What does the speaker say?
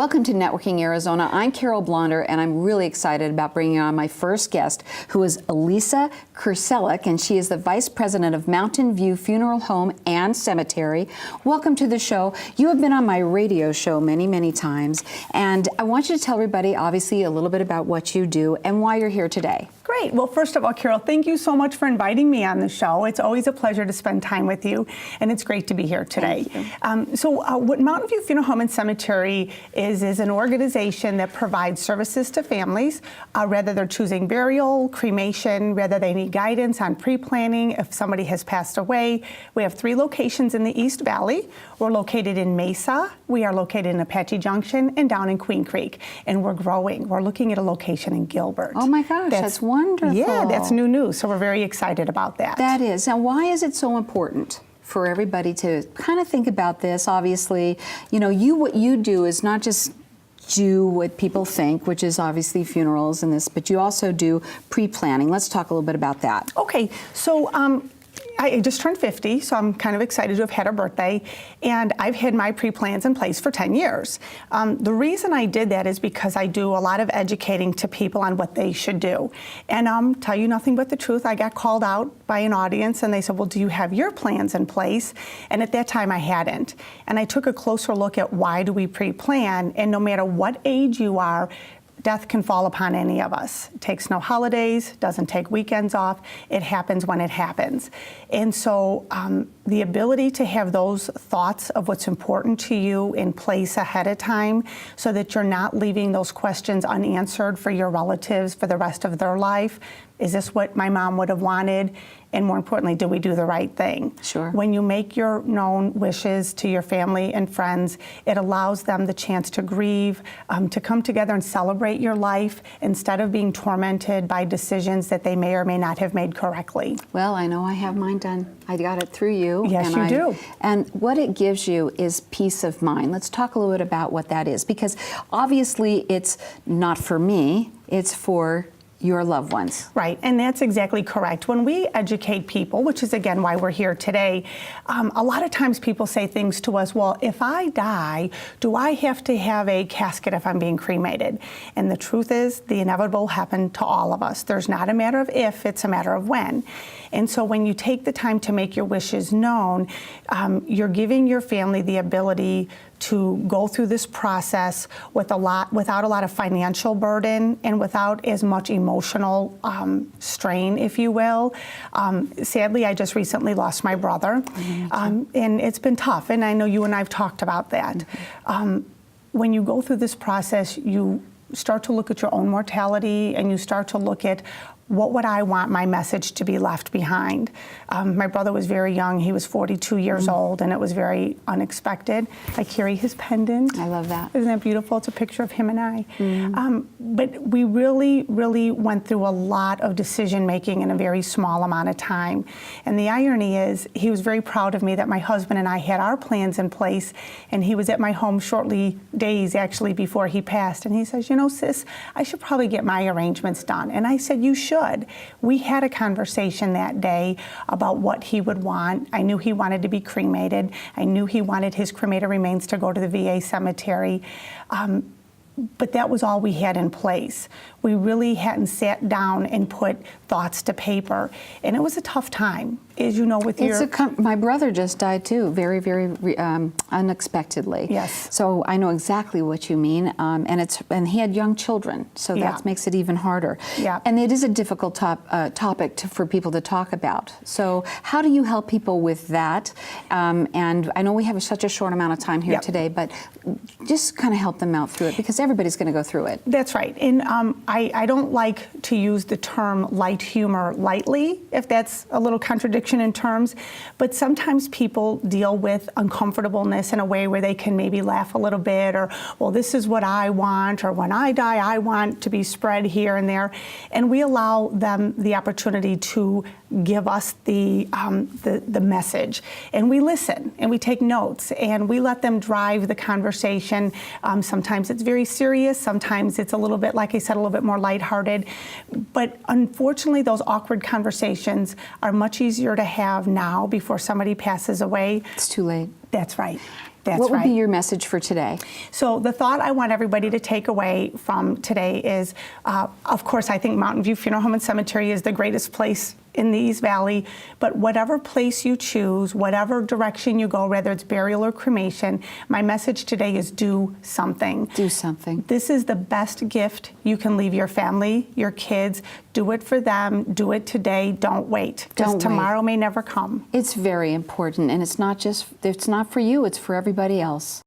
Welcome to Networking Arizona. I'm Carol Blonder, and I'm really excited about bringing on my first guest, who is Elisa Krcilek, and she is the Vice President of Mountain View Funeral Home and Cemetery. Welcome to the show. You have been on my radio show many, many times, and I want you to tell everybody, obviously, a little bit about what you do and why you're here today. Great. Well, first of all, Carol, thank you so much for inviting me on the show. It's always a pleasure to spend time with you, and it's great to be here today. What Mountain View Funeral Home and Cemetery is an organization that provides services to families, whether they're choosing burial, cremation, whether they need guidance on pre-planning, if somebody has passed away. We have 3 locations in the East Valley. We're located in Mesa, we are located in Apache Junction, and down in Queen Creek. And we're growing. We're looking at a location in Gilbert. Oh my gosh, that's wonderful. Yeah, that's new news, so we're very excited about that. That is. Now, why is it so important for everybody to kind of think about this? Obviously, you know, what you do is not just do what people think, which is obviously funerals and this, but you also do pre-planning. Let's talk a little bit about that. Okay, so I just turned 50, so I'm kind of excited to have had a birthday, and I've had my pre-plans in place for 10 years. The reason I did that is because I do a lot of educating to people on what they should do. And tell you nothing but the truth, I got called out by an audience, and they said, well, do you have your plans in place? And at that time, I hadn't. And I took a closer look at why do we pre-plan, and no matter what age you are, death can fall upon any of us. It takes no holidays, doesn't take weekends off. It happens when it happens. And so the ability to have those thoughts of what's important to you in place ahead of time so that you're not leaving those questions unanswered for your relatives for the rest of their life. Is this what my mom would have wanted? And more importantly, did we do the right thing? Sure. When you make your known wishes to your family and friends, it allows them the chance to grieve, to come together and celebrate your life instead of being tormented by decisions that they may or may not have made correctly. Well, I know I have mine done. I got it through you. Yes, you do. And what it gives you is peace of mind. Let's talk a little bit about what that is, because obviously it's not for me, it's for your loved ones. Right, and that's exactly correct. When we educate people, which is again why we're here today, a lot of times people say things to us, well, if I die, do I have to have a casket if I'm being cremated? And the truth is, the inevitable happened to all of us. There's not a matter of if, it's a matter of when. And so when you take the time to make your wishes known, you're giving your family the ability to go through this process without a lot of financial burden and without as much emotional strain, if you will. Sadly, I just recently lost my brother, and it's been tough, and I know you and I have talked about that. When you go through this process, you start to look at your own mortality, and you start to look at what would I want my message to be left behind? My brother was very young. He was 42 years old, and it was very unexpected. I carry his pendant. I love that. Isn't that beautiful? It's a picture of him and I. But we really, really went through a lot of decision-making in a very small amount of time. And the irony is, he was very proud of me that my husband and I had our plans in place, and he was at my home days actually before he passed. And he says, you know, sis, I should probably get my arrangements done. And I said, you should. We had a conversation that day about what he would want. I knew he wanted to be cremated. I knew he wanted his cremated remains to go to the VA cemetery. But that was all we had in place. We really hadn't sat down and put thoughts to paper. And it was a tough time, as you know, with my brother just died too, very, very unexpectedly. Yes. So I know exactly what you mean. And he had young children, so that makes it even harder. Yeah. And it is a difficult topic for people to talk about. So how do you help people with that? And I know we have such a short amount of time here today, but just kind of help them out through it, because everybody's going to go through it. That's right. And I don't like to use the term light humor lightly, if that's a little contradiction in terms, but sometimes people deal with uncomfortableness in a way where they can maybe laugh a little bit, or, well, this is what I want, or when I die, I want to be spread here and there. And we allow them the opportunity to give us the message. And we listen, and we take notes, and we let them drive the conversation. Sometimes it's very serious, sometimes it's a little bit, like I said, a little bit more lighthearted. But unfortunately, those awkward conversations are much easier to have now before somebody passes away. It's too late. That's right. That's what would right. be your message for today? So the thought I want everybody to take away from today is, of course, I think Mountain View Funeral Home and Cemetery is the greatest place in the East Valley, but whatever place you choose, whatever direction you go, whether it's burial or cremation, my message today is do something. Do something. This is the best gift you can leave your family, your kids. Do it for them. Do it today. Don't wait. Because tomorrow may never come. It's very important, and it's not for you, it's for everybody else.